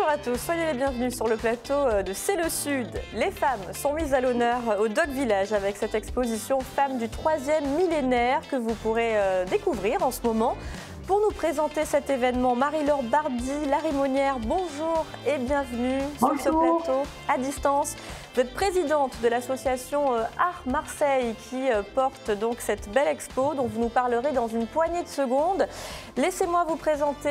Bonjour à tous, soyez les bienvenus sur le plateau de C'est le Sud. Les femmes sont mises à l'honneur au Dog Village avec cette exposition Femmes du 3e millénaire que vous pourrez découvrir en ce moment. Pour nous présenter cet événement, Marie-Laure Bardy, Larimonière, bonjour et bienvenue sur ce plateau à distance. Vous êtes présidente de l'association Art Marseille qui porte donc cette belle expo dont vous nous parlerez dans une poignée de secondes. Laissez-moi vous présenter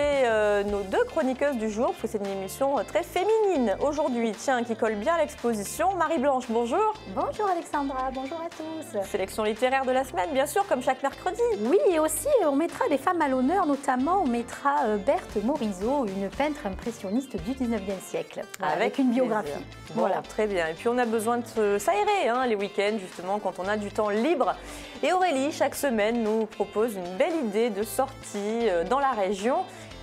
nos deux chroniqueuses du jour, parce que c'est une émission très féminine aujourd'hui, tiens, qui colle bien à l'exposition. Marie-Blanche, bonjour. Bonjour Alexandra, bonjour à tous. Sélection littéraire de la semaine, bien sûr, comme chaque mercredi. Oui, et aussi on mettra des femmes à l'honneur, notamment on mettra Berthe Morisot, une peintre impressionniste du 19e siècle, avec une biographie. Bon, voilà, très bien. Et puis on a besoin de s'aérer les week-ends, justement, quand on a du temps libre. Et Aurélie, chaque semaine, nous propose une belle idée de sortie dans la région.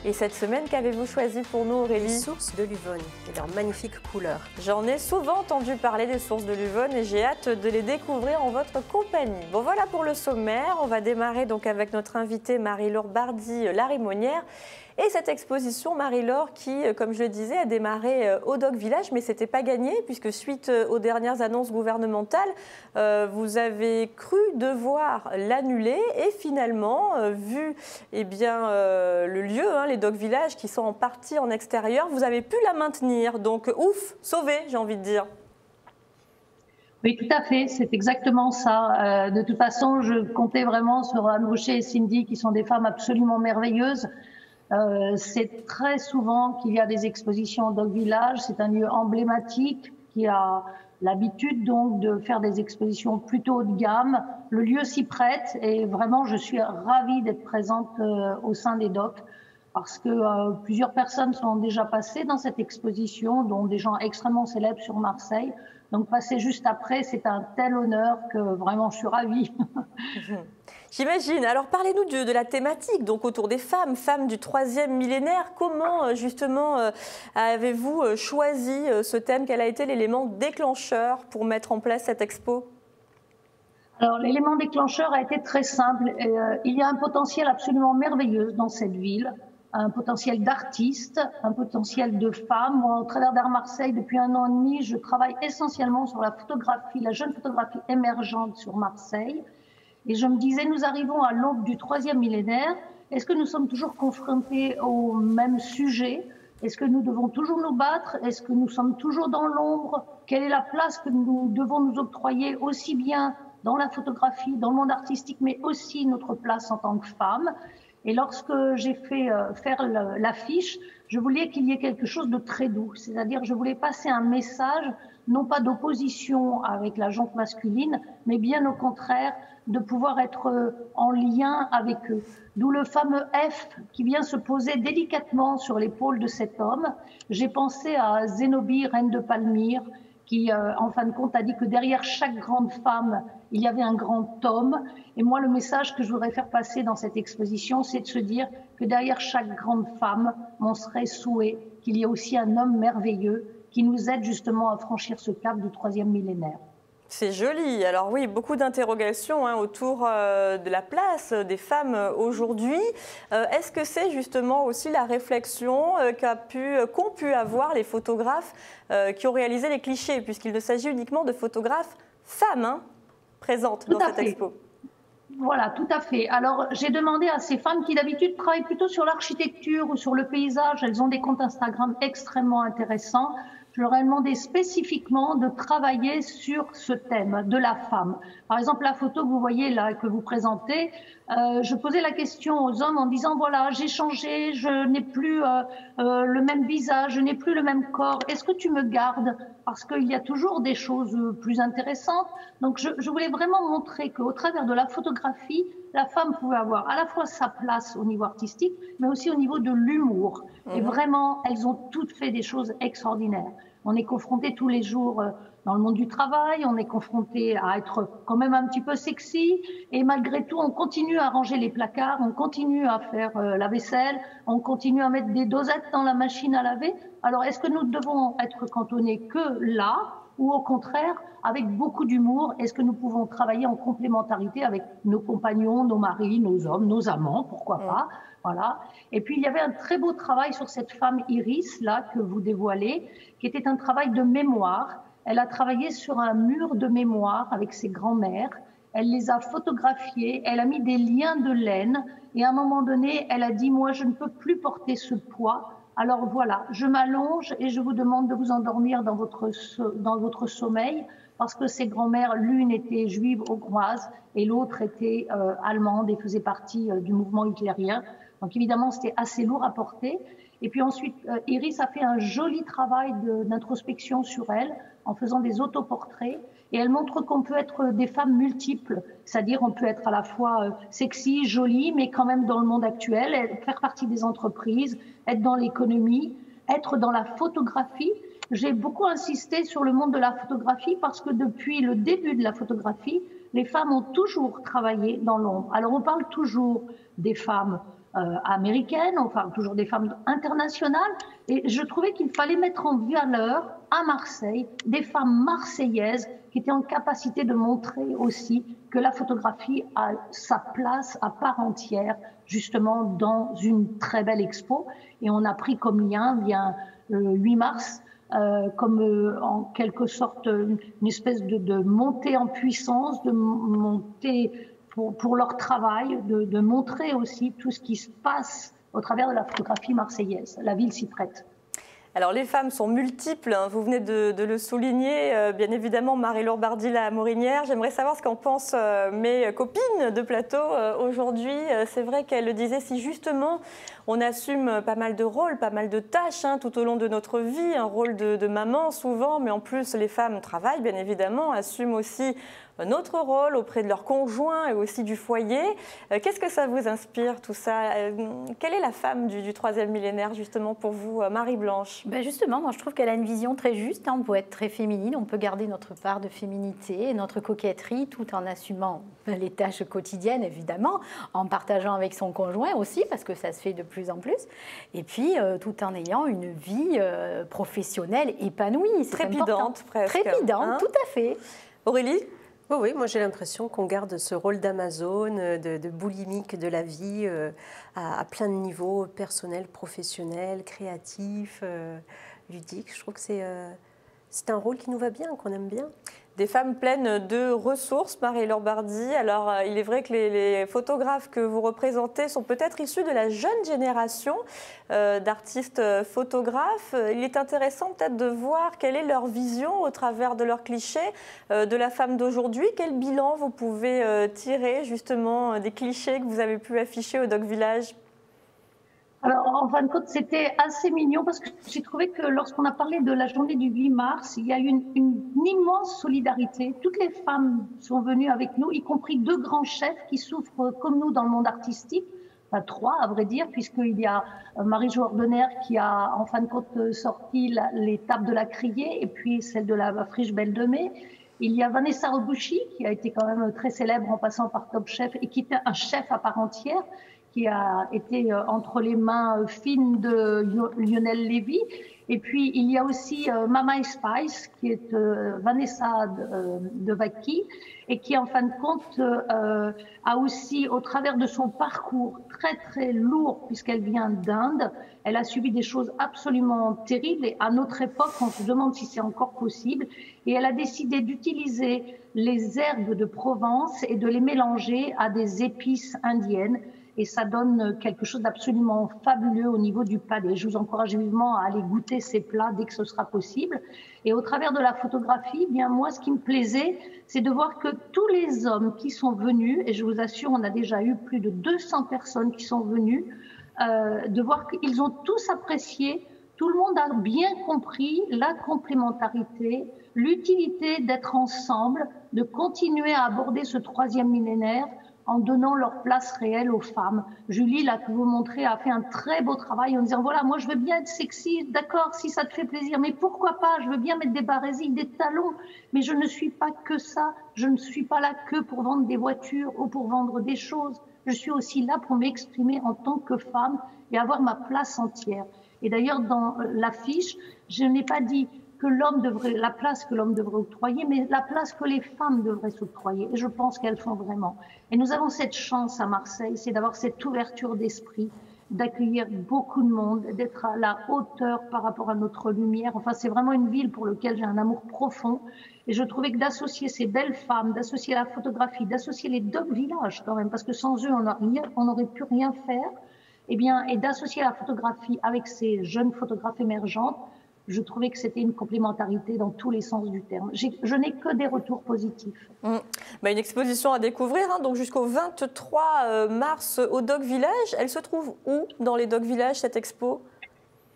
Et cette semaine, qu'avez-vous choisi pour nous, Aurélie? Les sources de l'Uvonne et leurs magnifiques couleurs. J'en ai souvent entendu parler des sources de l'Uvonne et j'ai hâte de les découvrir en votre compagnie. Bon, voilà pour le sommaire. On va démarrer donc avec notre invitée Marie-Laure Bardy, Larimonière. Et cette exposition, Marie-Laure, qui, comme je le disais, a démarré au Dog Village, mais ce n'était pas gagné, puisque suite aux dernières annonces gouvernementales, vous avez cru devoir l'annuler. Et finalement, vu le lieu, les Dog Village, qui sont en partie en extérieur, vous avez pu la maintenir. Donc, ouf, sauvé, j'ai envie de dire. Oui, tout à fait, c'est exactement ça. De toute façon, je comptais vraiment sur Anne Boucher et Cindy, qui sont des femmes absolument merveilleuses. C'est très souvent qu'il y a des expositions au Dog Village. C'est un lieu emblématique qui a l'habitude donc de faire des expositions plutôt haut de gamme. Le lieu s'y prête et vraiment je suis ravie d'être présente au sein des docks parce que plusieurs personnes sont déjà passées dans cette exposition, dont des gens extrêmement célèbres sur Marseille. Donc passer juste après, c'est un tel honneur que vraiment je suis ravie. J'imagine. Alors parlez-nous de la thématique, donc autour des femmes, femmes du 3e millénaire. Comment justement avez-vous choisi ce thème? Quel a été l'élément déclencheur pour mettre en place cette expo? Alors l'élément déclencheur a été très simple. Il y a un potentiel absolument merveilleux dans cette ville. Un potentiel d'artistes, un potentiel de femmes. Moi, au travers d'Art Marseille, depuis 1 an et demi, je travaille essentiellement sur la photographie, la jeune photographie émergente sur Marseille. Et je me disais, nous arrivons à l'aube du 3e millénaire. Est-ce que nous sommes toujours confrontés au même sujet? Est-ce que nous devons toujours nous battre? Est-ce que nous sommes toujours dans l'ombre? Quelle est la place que nous devons nous octroyer aussi bien dans la photographie, dans le monde artistique, mais aussi notre place en tant que femme? Et lorsque j'ai fait faire l'affiche, je voulais qu'il y ait quelque chose de très doux. C'est-à-dire, je voulais passer un message, non pas d'opposition avec la gente masculine, mais bien au contraire, de pouvoir être en lien avec eux. D'où le fameux F qui vient se poser délicatement sur l'épaule de cet homme. J'ai pensé à Zénobie, reine de Palmyre, qui, en fin de compte, a dit que derrière chaque grande femme, il y avait un grand homme. Et moi, le message que je voudrais faire passer dans cette exposition, c'est de se dire que derrière chaque grande femme, mon serait souhait qu'il y ait aussi un homme merveilleux qui nous aide justement à franchir ce cap du 3e millénaire. C'est joli. Alors oui, beaucoup d'interrogations autour de la place des femmes aujourd'hui. Est-ce que c'est justement aussi la réflexion qu'ont pu avoir les photographes qui ont réalisé les clichés, puisqu'il ne s'agit uniquement de photographes femmes présentes dans cette expo? Voilà, tout à fait. Alors, j'ai demandé à ces femmes qui d'habitude travaillent plutôt sur l'architecture ou sur le paysage, elles ont des comptes Instagram extrêmement intéressants. Je leur ai demandé spécifiquement de travailler sur ce thème de la femme. Par exemple, la photo que vous voyez là, que vous présentez, je posais la question aux hommes en disant, voilà, j'ai changé, je n'ai plus le même visage, je n'ai plus le même corps. Est-ce que tu me gardes? Parce qu'il y a toujours des choses plus intéressantes. Donc, je voulais vraiment montrer qu'au travers de la photographie, la femme pouvait avoir à la fois sa place au niveau artistique, mais aussi au niveau de l'humour. Et vraiment, elles ont toutes fait des choses extraordinaires. On est confronté tous les jours dans le monde du travail, on est confronté à être quand même un petit peu sexy, et malgré tout, on continue à ranger les placards, on continue à faire la vaisselle, on continue à mettre des dosettes dans la machine à laver. Alors, est-ce que nous devons être cantonnés que là, ou au contraire avec beaucoup d'humour? Est-ce que nous pouvons travailler en complémentarité avec nos compagnons, nos maris, nos hommes, nos amants, pourquoi pas? Voilà. Et puis il y avait un très beau travail sur cette femme Iris là que vous dévoilez, qui était un travail de mémoire. Elle a travaillé sur un mur de mémoire avec ses grands-mères. Elle les a photographiées, elle a mis des liens de laine et à un moment donné, elle a dit « moi, je ne peux plus porter ce poids, alors voilà, je m'allonge et je vous demande de vous endormir dans votre sommeil parce que ces grands-mères, l'une était juive hongroise et l'autre était allemande et faisait partie du mouvement hitlérien. Donc évidemment, c'était assez lourd à porter. Et puis ensuite, Iris a fait un joli travail d'introspection sur elle en faisant des autoportraits. Et elle montre qu'on peut être des femmes multiples, c'est-à-dire on peut être à la fois sexy, jolie, mais quand même dans le monde actuel, faire partie des entreprises, être dans l'économie, être dans la photographie. J'ai beaucoup insisté sur le monde de la photographie parce que depuis le début de la photographie, les femmes ont toujours travaillé dans l'ombre. Alors on parle toujours des femmes américaines, on parle toujours des femmes internationales, et je trouvais qu'il fallait mettre en valeur à Marseille des femmes marseillaises qui étaient en capacité de montrer aussi que la photographie a sa place à part entière justement dans une très belle expo. Et on a pris comme lien, bien 8 mars, comme en quelque sorte une espèce de montée en puissance, de montée pour leur travail, de montrer aussi tout ce qui se passe au travers de la photographie marseillaise. La ville s'y prête. Alors les femmes sont multiples, hein, vous venez de le souligner, bien évidemment Marie-Laure Bardila-Morinière. J'aimerais savoir ce qu'en pensent mes copines de plateau aujourd'hui. C'est vrai qu'elles le disaient, si justement on assume pas mal de rôles, pas mal de tâches hein, tout au long de notre vie, un rôle de maman souvent, mais en plus les femmes travaillent bien évidemment, assument aussi notre rôle auprès de leurs conjoints et aussi du foyer. Qu'est-ce que ça vous inspire tout ça? Quelle est la femme du troisième millénaire justement pour vous, Marie-Blanche? Ben justement, moi je trouve qu'elle a une vision très juste. Hein. On peut être très féminine, on peut garder notre part de féminité, notre coquetterie, tout en assumant les tâches quotidiennes évidemment, en partageant avec son conjoint aussi, parce que ça se fait de plus en plus, et puis tout en ayant une vie professionnelle épanouie. Trépidante presque. Trépidante, hein, tout à fait. Aurélie? Oui, moi j'ai l'impression qu'on garde ce rôle d'Amazone, de boulimique de la vie à plein de niveaux, personnel, professionnel, créatif, ludique. Je trouve que c'est un rôle qui nous va bien, qu'on aime bien. Des femmes pleines de ressources, Marie-Laure Bardy. Alors, il est vrai que les photographes que vous représentez sont peut-être issus de la jeune génération d'artistes photographes. Il est intéressant peut-être de voir quelle est leur vision au travers de leurs clichés de la femme d'aujourd'hui. Quel bilan vous pouvez tirer justement des clichés que vous avez pu afficher au Doc Village? Alors, en fin de compte, c'était assez mignon parce que j'ai trouvé que lorsqu'on a parlé de la journée du 8 mars, il y a eu une immense solidarité. Toutes les femmes sont venues avec nous, y compris 2 grands chefs qui souffrent comme nous dans le monde artistique. Enfin, 3 à vrai dire, puisqu'il y a Marie-Jo Ordener qui a en fin de compte sorti l'étape de la Criée et puis celle de la Friche Belle de Mai. Il y a Vanessa Robuchy qui a été quand même très célèbre en passant par Top Chef et qui était un chef à part entière, qui a été entre les mains fines de Lionel Lévy. Et puis, il y a aussi Mama Spice, qui est Vanessa de Vaki, et qui, en fin de compte, a aussi, au travers de son parcours très, très lourd, puisqu'elle vient d'Inde, elle a subi des choses absolument terribles. Et à notre époque, on se demande si c'est encore possible. Et elle a décidé d'utiliser les herbes de Provence et de les mélanger à des épices indiennes. Et ça donne quelque chose d'absolument fabuleux au niveau du palais. Je vous encourage vivement à aller goûter ces plats dès que ce sera possible. Et au travers de la photographie, bien moi, ce qui me plaisait, c'est de voir que tous les hommes qui sont venus, et je vous assure, on a déjà eu plus de 200 personnes qui sont venues, de voir qu'ils ont tous apprécié, tout le monde a bien compris la complémentarité, l'utilité d'être ensemble, de continuer à aborder ce troisième millénaire en donnant leur place réelle aux femmes. Julie, là, que vous montrez, a fait un très beau travail en disant, voilà, moi, je veux bien être sexy, d'accord, si ça te fait plaisir, mais pourquoi pas, je veux bien mettre des barésilles, des talons, mais je ne suis pas que ça, je ne suis pas là que pour vendre des voitures ou pour vendre des choses. Je suis aussi là pour m'exprimer en tant que femme et avoir ma place entière. Et d'ailleurs, dans l'affiche, je n'ai pas dit la place que l'homme devrait octroyer, mais la place que les femmes devraient s'octroyer. Et je pense qu'elles font vraiment. Et nous avons cette chance à Marseille, c'est d'avoir cette ouverture d'esprit, d'accueillir beaucoup de monde, d'être à la hauteur par rapport à notre lumière. Enfin, c'est vraiment une ville pour laquelle j'ai un amour profond. Et je trouvais que d'associer ces belles femmes, d'associer la photographie, d'associer les Dog Village quand même, parce que sans eux, on n'aurait pu rien faire, et d'associer la photographie avec ces jeunes photographes émergentes, je trouvais que c'était une complémentarité dans tous les sens du terme. Je n'ai que des retours positifs. Une exposition à découvrir, donc jusqu'au 23 mars au Dog Village. Elle se trouve où dans les Dog Village, cette expo ?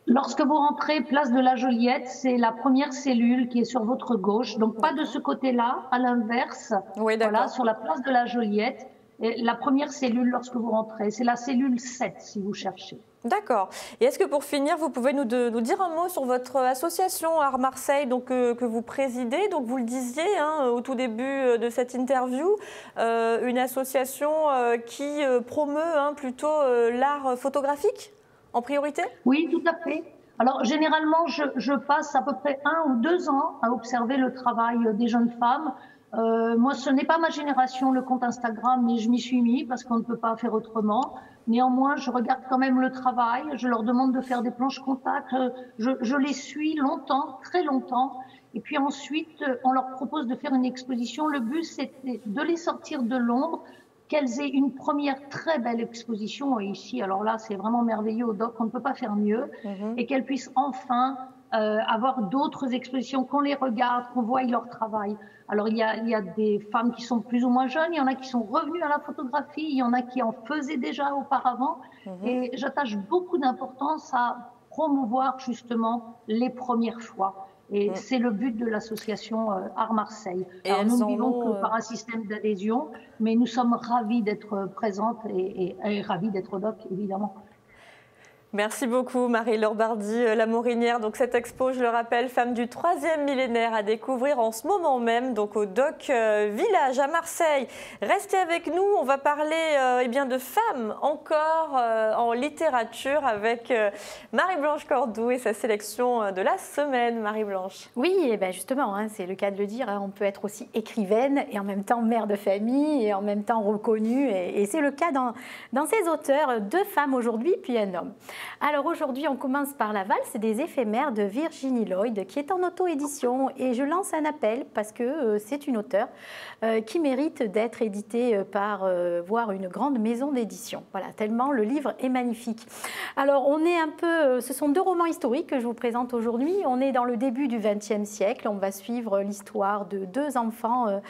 Lorsque vous rentrez place de la Joliette, c'est la première cellule qui est sur votre gauche. Donc pas de ce côté-là, à l'inverse, voilà, sur la place de la Joliette. Et la première cellule lorsque vous rentrez, c'est la cellule 7 si vous cherchez. D'accord. Et est-ce que pour finir, vous pouvez nous dire un mot sur votre association Art Marseille que vous présidez. Donc vous le disiez au tout début de cette interview, une association qui promeut plutôt l'art photographique en priorité ? Oui, tout à fait. Alors généralement, je passe à peu près 1 ou 2 ans à observer le travail des jeunes femmes. Moi, ce n'est pas ma génération, le compte Instagram, mais je m'y suis mis parce qu'on ne peut pas faire autrement. Néanmoins, je regarde quand même le travail, je leur demande de faire des planches contact, je les suis longtemps, très longtemps. Et puis ensuite, on leur propose de faire une exposition. Le but, c'est de les sortir de l'ombre, qu'elles aient une première très belle exposition. Et ici, alors là, c'est vraiment merveilleux au Doc, on ne peut pas faire mieux. Et qu'elles puissent enfin avoir d'autres expositions, qu'on les regarde, qu'on voie leur travail. Alors il y a des femmes qui sont plus ou moins jeunes, il y en a qui sont revenues à la photographie, il y en a qui en faisaient déjà auparavant. Et j'attache beaucoup d'importance à promouvoir justement les premières fois. Et c'est le but de l'association Art Marseille. Alors nous ne vivons que par un système d'adhésion, mais nous sommes ravis d'être présentes et ravis d'être au Doc, évidemment. Merci beaucoup Marie-Laure Bardy, la Morinière. Donc cette expo, je le rappelle, Femmes du 3e millénaire à découvrir en ce moment même, donc au Doc Village à Marseille. Restez avec nous, on va parler de femmes encore en littérature avec Marie-Blanche Cordoue et sa sélection de la semaine. Marie-Blanche. Oui, et justement, c'est le cas de le dire, on peut être aussi écrivaine et en même temps mère de famille et en même temps reconnue. Et c'est le cas dans ces auteurs, 2 femmes aujourd'hui puis un homme. Alors aujourd'hui, on commence par la valse des éphémères de Virginie Lloyd, qui est en auto-édition. Et je lance un appel parce que c'est une auteure qui mérite d'être éditée par voire une grande maison d'édition. Voilà, tellement le livre est magnifique. Alors on est ce sont 2 romans historiques que je vous présente aujourd'hui. On est dans le début du XXe siècle. On va suivre l'histoire de 2 enfants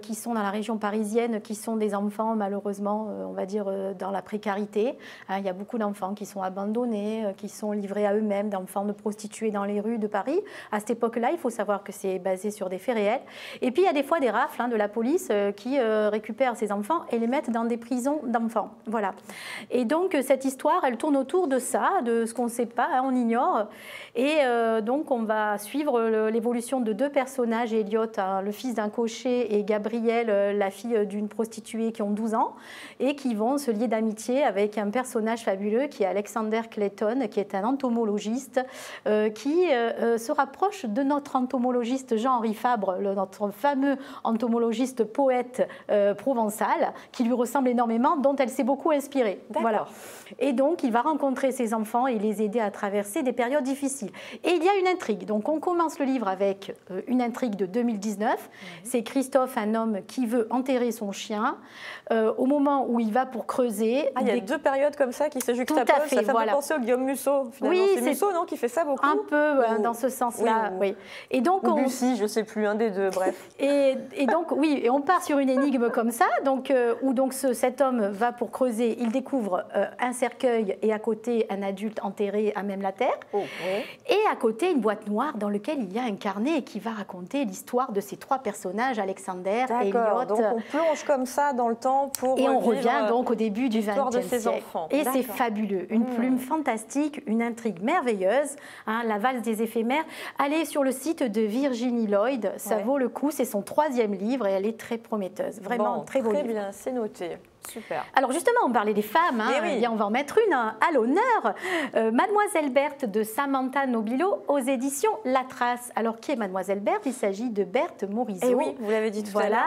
qui sont dans la région parisienne, qui sont des enfants malheureusement, on va dire, dans la précarité. Il y a beaucoup d'enfants qui sont abandonnés, qui sont livrés à eux-mêmes, d'enfants de prostituées dans les rues de Paris. À cette époque-là, il faut savoir que c'est basé sur des faits réels. Et puis, il y a des fois des rafles de la police qui récupèrent ces enfants et les mettent dans des prisons d'enfants. Voilà. Et donc, cette histoire, elle tourne autour de ça, de ce qu'on ne sait pas, on ignore. Et donc, on va suivre l'évolution de 2 personnages, Elliot, le fils d'un cocher, et Gabrielle, la fille d'une prostituée qui ont 12 ans, et qui vont se lier d'amitié avec un personnage fabuleux qui est Alexander Clayton, qui est un entomologiste qui se rapproche de notre entomologiste Jean-Henri Fabre, notre fameux entomologiste poète provençal, qui lui ressemble énormément, dont elle s'est beaucoup inspirée. Voilà. Et donc, il va rencontrer ses enfants et les aider à traverser des périodes difficiles. Et il y a une intrigue. Donc, on commence le livre avec une intrigue de 2019. C'est Christophe, un homme qui veut enterrer son chien. Au moment où il va pour creuser... il y a 2 périodes comme ça qui se juxtaposent. Tout à fait, ça fait penser au Guillaume Musso, finalement. Oui, c'est Musso, non, qui fait ça beaucoup. Un peu dans ce sens-là, oui. Et donc, Bussy, je ne sais plus, un des 2, bref. Et donc, oui, et on part sur une énigme comme ça, donc, où donc cet homme va pour creuser, il découvre un cercueil et à côté un adulte enterré à même la terre. Et à côté, une boîte noire dans laquelle il y a un carnet qui va raconter l'histoire de ces 3 personnages, Alexander, Elliot. Donc on plonge comme ça dans le temps pour et on revient donc au début du XXe siècle. Enfants. Et c'est fabuleux, une plume fantastique, une intrigue merveilleuse, la valse des éphémères. Allez sur le site de Virginie Lloyd, ça vaut le coup, c'est son 3e livre et elle est très prometteuse, vraiment très beau livre. Très bien, c'est noté. Super. Alors justement, on parlait des femmes, hein, oui. eh bien, on va en mettre une à l'honneur. Mademoiselle Berthe de Samantha Nobilo aux éditions La Trace. Alors qui est Mademoiselle Berthe? Il s'agit de Berthe Morisot. Et oui, vous l'avez dit tout à l'heure.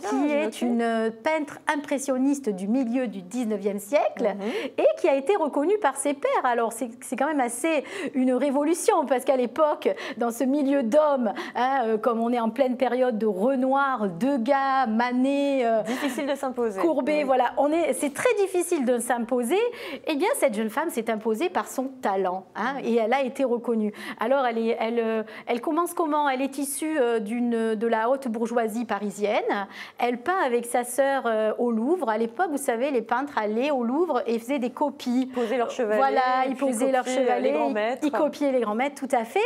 Qui est une peintre impressionniste du milieu du 19e siècle et qui a été reconnue par ses pairs. Alors c'est quand même assez une révolution parce qu'à l'époque, dans ce milieu d'hommes, hein, comme on est en pleine période de Renoir, Degas, Manet, difficile de s'imposer. Courbet, voilà, c'est très difficile de s'imposer. Eh bien, cette jeune femme s'est imposée par son talent, hein, et elle a été reconnue. Alors, elle commence comment? Elle est issue de la haute bourgeoisie parisienne. Elle peint avec sa sœur au Louvre. À l'époque, vous savez, les peintres allaient au Louvre et faisaient des copies. Ils posaient leurs chevalets. Voilà, ils posaient leurs chevalets, ils copiaient les grands maîtres, tout à fait.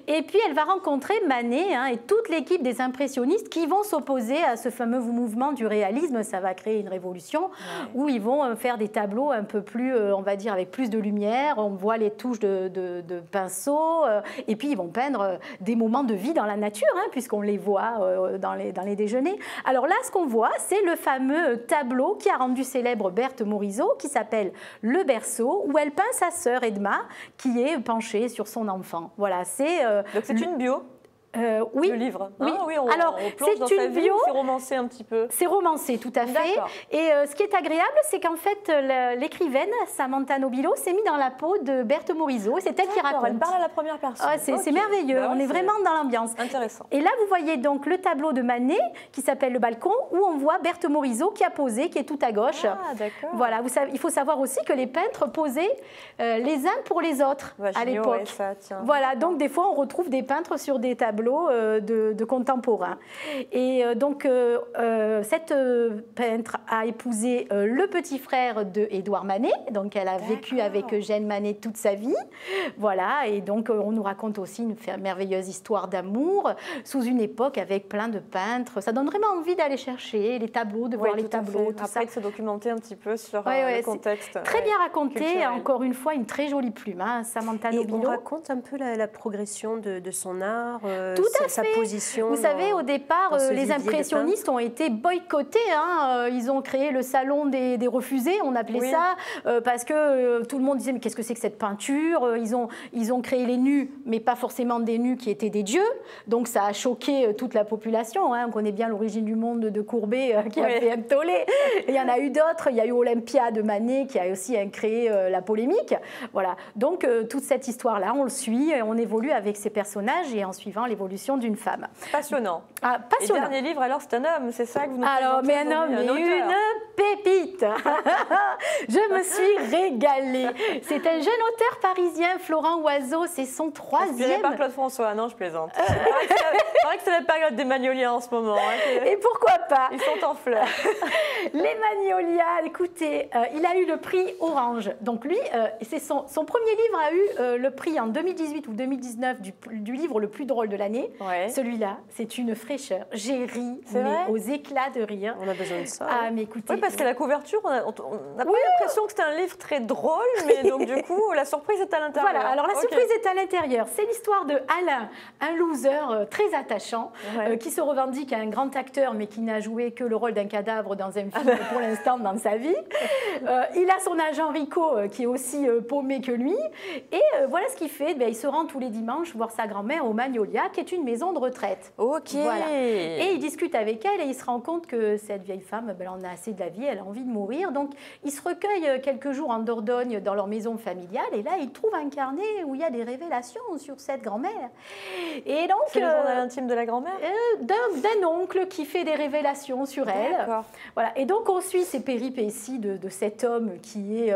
Et puis, elle va rencontrer Manet, hein, et toute l'équipe des impressionnistes qui vont s'opposer à ce fameux mouvement du réalisme. Ça va créer une révolution où ils vont faire des tableaux un peu plus, on va dire, avec plus de lumière. On voit les touches de pinceau, et puis ils vont peindre des moments de vie dans la nature, hein, puisqu'on les voit dans les déjeuners. Alors là, ce qu'on voit, c'est le fameux tableau qui a rendu célèbre Berthe Morisot, qui s'appelle Le Berceau, où elle peint sa sœur Edma, qui est penchée sur son enfant. Voilà, donc c'est une bio. Oui, le livre. Oui. Ah, oui, Alors, c'est une bio. C'est romancé un petit peu. C'est romancé, tout à fait. Et ce qui est agréable, c'est qu'en fait, l'écrivaine Samantha Nobilo s'est mise dans la peau de Berthe Morisot. C'est elle qui raconte. Elle parle à la première personne. Ah, c'est merveilleux. On est vraiment dans l'ambiance. Intéressant. Et là, vous voyez donc le tableau de Manet qui s'appelle Le Balcon, où on voit Berthe Morisot qui a posé, qui est tout à gauche. Ah, d'accord. Voilà. Il faut savoir aussi que les peintres posaient les uns pour les autres à l'époque. Voilà. Donc des fois, on retrouve des peintres sur des tableaux de contemporains. Et donc, cette peintre a épousé le petit frère de Édouard Manet. Donc, elle a vécu avec Eugène Manet toute sa vie. Voilà. Et donc, on nous raconte aussi une merveilleuse histoire d'amour sous une époque avec plein de peintres. Ça donne vraiment envie d'aller chercher les tableaux, de voir les tableaux, tout ça. Après, de se documenter un petit peu sur le contexte. Très bien raconté. Culturel. Encore une fois, une très jolie plume, hein, Samantha Nobilo. Et on raconte un peu la progression de son art, sa position. Vous savez, au départ, les impressionnistes ont été boycottés. Hein. Ils ont créé le salon des refusés, on appelait ça, parce que tout le monde disait mais qu'est-ce que c'est que cette peinture? Ils ont créé les nus, mais pas forcément des nus qui étaient des dieux. Donc ça a choqué toute la population. Hein. On connaît bien l'origine du monde de Courbet qui a fait un tollé. Il y en a eu d'autres. Il y a eu Olympia de Manet qui a aussi créé la polémique. Voilà. Donc toute cette histoire-là, on le suit, on évolue avec ces personnages et en suivant l'évolution d'une femme. Passionnant. Ah, passionnant. Et dernier livre, alors c'est un homme, c'est ça que vous nous Alors, mais un homme, mais une pépite. Je me suis régalée. C'est un jeune auteur parisien, Florent Oiseau, c'est son troisième. Inspiré par Claude François, non, je plaisante. C'est vrai que c'est la période des Magnolias en ce moment. Hein, et pourquoi pas? Ils sont en fleurs. Les Magnolias, écoutez, il a eu le prix Orange. Donc lui, c'est son premier livre a eu le prix en 2018 ou 2019 du livre le plus drôle de l'année. Ouais. Celui-là, c'est une fraîcheur. J'ai ri aux éclats de rire. On a besoin de ça. Ah, mais écoutez. Oui, parce que la couverture, on n'a pas l'impression que c'était un livre très drôle, mais donc du coup, la surprise est à l'intérieur. Voilà, alors la surprise est à l'intérieur. C'est l'histoire de Alain, un loser très attachant, qui se revendique à un grand acteur, mais qui n'a joué que le rôle d'un cadavre dans un film pour l'instant dans sa vie. Il a son agent Rico, qui est aussi paumé que lui. Et voilà ce qu'il fait. Il se rend tous les dimanches voir sa grand-mère au Magnolia, qui est une maison de retraite. Ok. Voilà. Et il discute avec elle et il se rend compte que cette vieille femme, elle en a assez de la vie, elle a envie de mourir. Donc, il se recueille quelques jours en Dordogne dans leur maison familiale et là, il trouve un carnet où il y a des révélations sur cette grand-mère. Et donc, c'est le journal intime de la grand-mère d'un oncle qui fait des révélations sur elle. Voilà. Et donc, on suit ces péripéties de cet homme qui est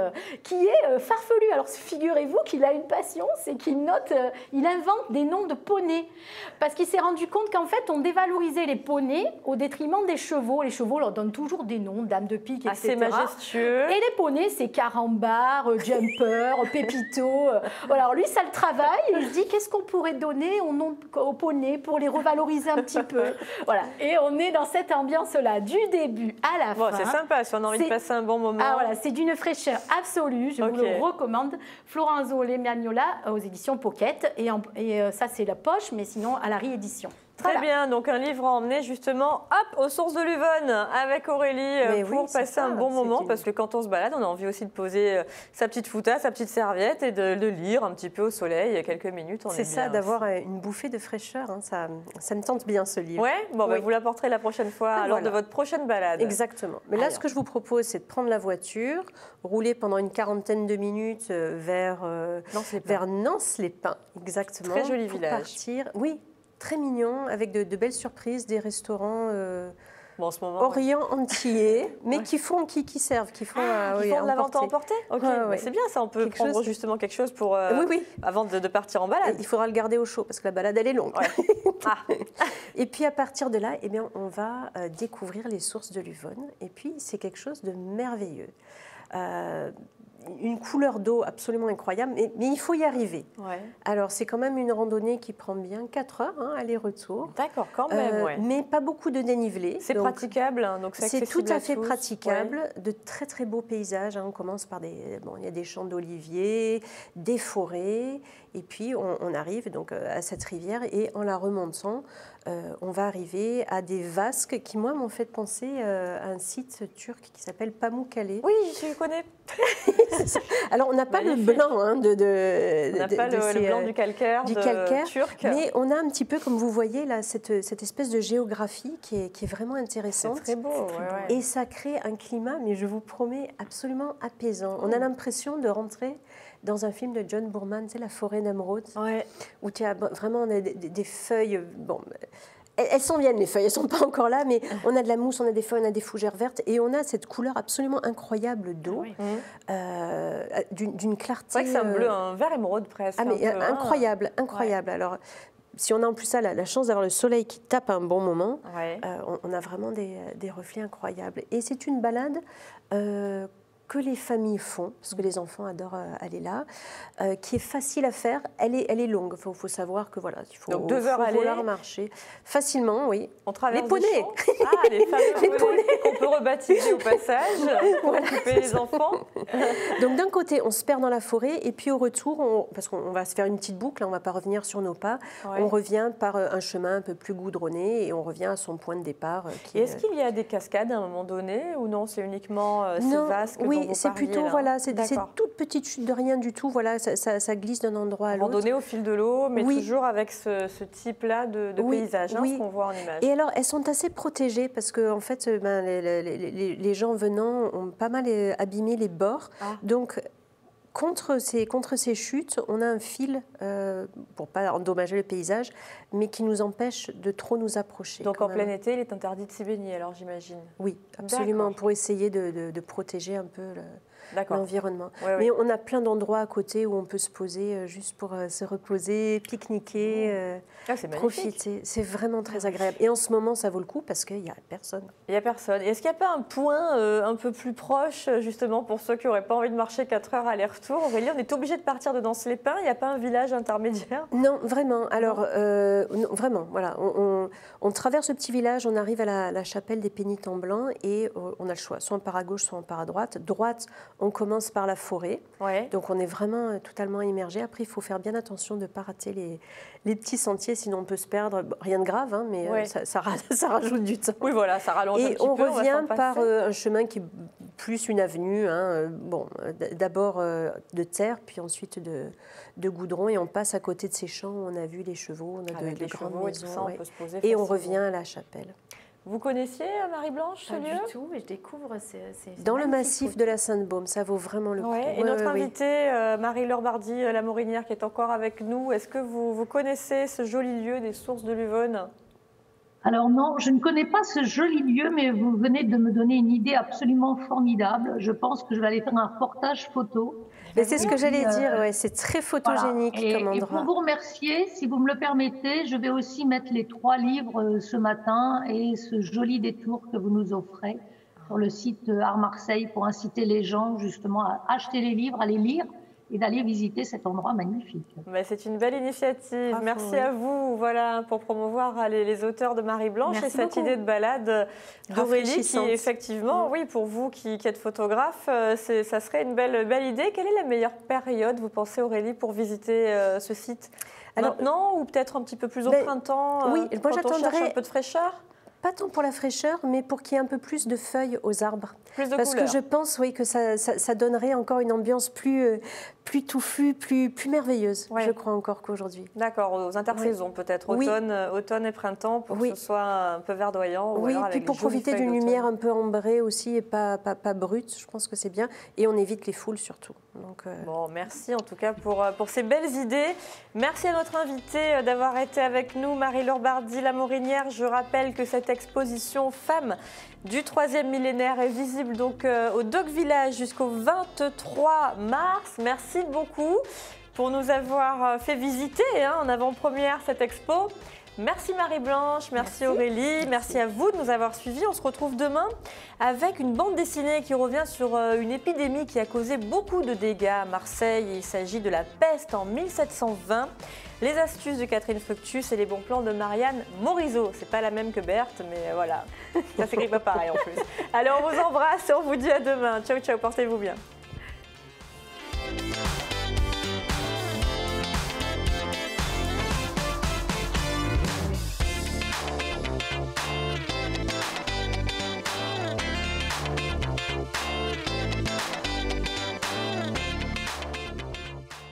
farfelu. Alors, figurez-vous qu'il a une passion, c'est qu'il il invente des noms de poneys. Parce qu'il s'est rendu compte qu'en fait, on dévalorisait les poneys au détriment des chevaux. Les chevaux leur donnent toujours des noms, Dame de Pique, etc. Assez majestueux. Et les poneys, c'est Carambar, Jumper, Pépito. Voilà. Alors lui, ça le travaille. Il se dit, qu'est-ce qu'on pourrait donner aux poneys pour les revaloriser un petit peu. Voilà. Et on est dans cette ambiance-là, du début à la fin. C'est sympa, si on a envie de passer un bon moment. Ah, voilà, c'est d'une fraîcheur absolue. Je vous le recommande. Florent Oiseau, Les Magnolias, aux éditions Pocket. Et ça, c'est la poche, mais sinon, à la réédition. Très Voilà. bien, donc un livre à emmener justement hop, aux sources de l'Yonne avec Aurélie pour oui, c'est passer ça, un bon c'est moment une- parce que quand on se balade, on a envie aussi de poser sa petite fouta, sa petite serviette et de lire un petit peu au soleil quelques minutes. C'est ça, bien d'avoir aussi. une bouffée de fraîcheur. Hein, ça me tente bien ce livre. Ouais, bon, bah, Oui. vous l'apporterez la prochaine fois lors de Voilà. votre prochaine balade. Exactement. Mais là, Alors. ce que je vous propose, c'est de prendre la voiture, rouler pendant une quarantaine de minutes vers Nance-les-Pins, exactement. Très joli pour village. Partir. Oui, très mignon, avec de belles surprises, des restaurants Bon, en ce moment, Orient antillais, mais qui servent, qui font, ils font de la vente à emporter. Ok, Ouais, bah, ouais. c'est bien ça. On peut Quelque prendre chose- justement quelque chose pour Oui. avant de partir en balade. Il faudra le garder au chaud parce que la balade, elle est longue. Ouais. Ah. Et puis à partir de là, eh bien, on va découvrir les sources de l'Yonne. Et puis c'est quelque chose de merveilleux. Une couleur d'eau absolument incroyable, mais il faut y arriver. Ouais. Alors c'est quand même une randonnée qui prend bien 4 heures, hein, aller-retour. D'accord, quand même. Ouais. Mais pas beaucoup de dénivelé. C'est Donc, praticable, hein, donc c'est tout accessible à fait tous. praticable, Ouais. de très très beaux paysages. Hein. On commence par il y a des champs d'oliviers, des forêts, et puis on arrive donc à cette rivière et en la remontant, on va arriver à des vasques qui moi m'ont fait penser à un site turc qui s'appelle Pamukkale. Oui, je connais. Alors on n'a pas Magnifique. le blanc hein, On n'a pas le ces, blanc du calcaire, turc. mais on a un petit peu, comme vous voyez là, cette espèce de géographie qui est vraiment c'est intéressante. très beau. Ouais. Et ça crée un climat, mais je vous promets, absolument apaisant. On a l'impression de rentrer dans un film de John Boorman, tu sais, La forêt d'Emeraude, Ouais. où tu as vraiment des feuilles. Bon, elles s'en viennent, les feuilles, elles ne sont pas encore là, mais on a de la mousse, on a des feuilles, on a des fougères vertes, et on a cette couleur absolument incroyable d'eau, Oui. d'une clarté. C'est vrai que c'est un bleu, un vert émeraude presque. Ah, mais un peu, hein. incroyable, incroyable. Alors, si on a en plus ça, la chance d'avoir le soleil qui tape à un bon moment, Ouais. on a vraiment des reflets incroyables. Et c'est une balade que les familles font, parce que les enfants adorent aller là, qui est facile à faire. Elle est longue. Il faut savoir que voilà, il faut, Donc 2 heures aller. vouloir marcher facilement, oui. On traverse Les poneys. des champs. Ah, les fameux Les poneys qu'on peut rebaptiser au passage pour occuper les enfants. Donc d'un côté, on se perd dans la forêt, et puis au retour, parce qu'on va se faire une petite boucle, on ne va pas revenir sur nos pas, Ouais. on revient par un chemin un peu plus goudronné, et on revient à son point de départ. Et est-ce qu'il y a des cascades à un moment donné ou non, c'est uniquement ces Non, vasques dont oui, vous c'est parliez, plutôt là. voilà, c'est D'accord. toutes petites chutes de rien du tout. Voilà, ça glisse d'un endroit à l'autre. Randonnée au fil de l'eau, mais Oui. toujours avec ce type-là de Oui, paysage, hein, oui. ce qu'on voit en image. Et alors, elles sont assez protégées parce que en fait, les gens venant ont pas mal abîmé les bords. Ah. Donc, contre ces chutes, on a un fil pour pas endommager le paysage, mais qui nous empêche de trop nous approcher. Donc quand en même. plein été, il est interdit de s'y baigner, alors j'imagine. Oui, absolument, D'accord. pour essayer de protéger un peu D'accord. l'environnement. Ouais, Mais ouais. on a plein d'endroits à côté où on peut se poser juste pour se reposer, pique-niquer, Ah, c'est magnifique. profiter. C'est vraiment très agréable. Et en ce moment, ça vaut le coup parce qu'il n'y a personne. Il n'y a personne. Et est-ce qu'il n'y a pas un point un peu plus proche, justement, pour ceux qui n'auraient pas envie de marcher 4 heures aller-retour? Aurélie, on est obligé de partir de Nance-les-Pins. Il n'y a pas un village intermédiaire? Non, vraiment. Alors, non, vraiment, voilà. On traverse le petit village, on arrive à la chapelle des Pénitents Blancs et on a le choix. Soit on part à gauche, soit on part à droite. Droite, on commence par la forêt. Ouais. Donc, on est vraiment totalement immergé. Après, il faut faire bien attention de ne pas rater les petits sentiers, sinon on peut se perdre. Bon, rien de grave, hein, mais Ouais. ça rajoute du temps. Oui, voilà, ça rallonge un Et petit on peu. va revient s'en par passer. un chemin qui est plus une avenue, hein, d'abord de terre, puis ensuite de goudron, et on passe à côté de ces champs où on a vu les chevaux, on a Avec de les grandes chevaux et tout maisons, ça, on ouais. peut se poser Et on facilement. revient à la chapelle. Vous connaissiez Marie-Blanche, ce Pas lieu? du tout, et je découvre c'est Dans le magnifique massif photo. de la Sainte-Baume, ça vaut vraiment le coup. Ouais. Et Ouais, notre ouais, ouais. invitée, Marie-Laure Bardy, la Morinière, qui est encore avec nous, est-ce que vous connaissez ce joli lieu des sources de l'Yonne? Alors non, je ne connais pas ce joli lieu, mais vous venez de me donner une idée absolument formidable. Je pense que je vais aller faire un reportage photo. Mais c'est ce que j'allais Euh, dire, ouais, c'est très photogénique Voilà. comme Et pour endroit. vous remercier, si vous me le permettez, je vais aussi mettre les 3 livres ce matin et ce joli détour que vous nous offrez sur le site Art Marseille pour inciter les gens justement à acheter les livres, à les lire et d'aller visiter cet endroit magnifique. C'est une belle initiative. Bravo, Merci oui. à vous voilà, pour promouvoir les auteurs de Marie-Blanche et cette beaucoup. idée de balade d'Aurélie qui, Rafraîchissante. effectivement, oui, pour vous qui êtes photographe, ça serait une belle idée. Quelle est la meilleure période, vous pensez, Aurélie, pour visiter ce site? Alors, maintenant ou peut-être un petit peu plus au printemps, oui, moi, quand on cherche j'attendrais- un peu de fraîcheur? Pas tant pour la fraîcheur, mais pour qu'il y ait un peu plus de feuilles aux arbres. Plus de Parce couleurs. que je pense que ça donnerait encore une ambiance plus touffue, plus merveilleuse, Ouais. je crois encore qu'aujourd'hui. D'accord, aux intersaisons peut-être, Oui. automne et printemps, pour Oui. que ce soit un peu verdoyant. Ou Oui, alors puis avec pour les jolies profiter feuilles d'une d'automne. lumière un peu ambrée aussi et pas brute, je pense que c'est bien. Et on évite les foules surtout. Donc, Bon, merci en tout cas pour ces belles idées. Merci à notre invitée d'avoir été avec nous, Marie-Laure Bardy-Lamorinière. Je rappelle que cette exposition Femmes du 3e millénaire est visible donc au Doc Village jusqu'au 23 mars. Merci beaucoup pour nous avoir fait visiter en avant-première cette expo. Merci Marie-Blanche, merci Aurélie, merci à vous de nous avoir suivis. On se retrouve demain avec une bande dessinée qui revient sur une épidémie qui a causé beaucoup de dégâts à Marseille. Il s'agit de la peste en 1720. Les astuces de Catherine Fructus et les bons plans de Marianne Morisot. C'est pas la même que Berthe, mais voilà, ça s'écrit pas pareil en plus. Alors on vous embrasse et on vous dit à demain. Ciao, ciao, portez-vous bien.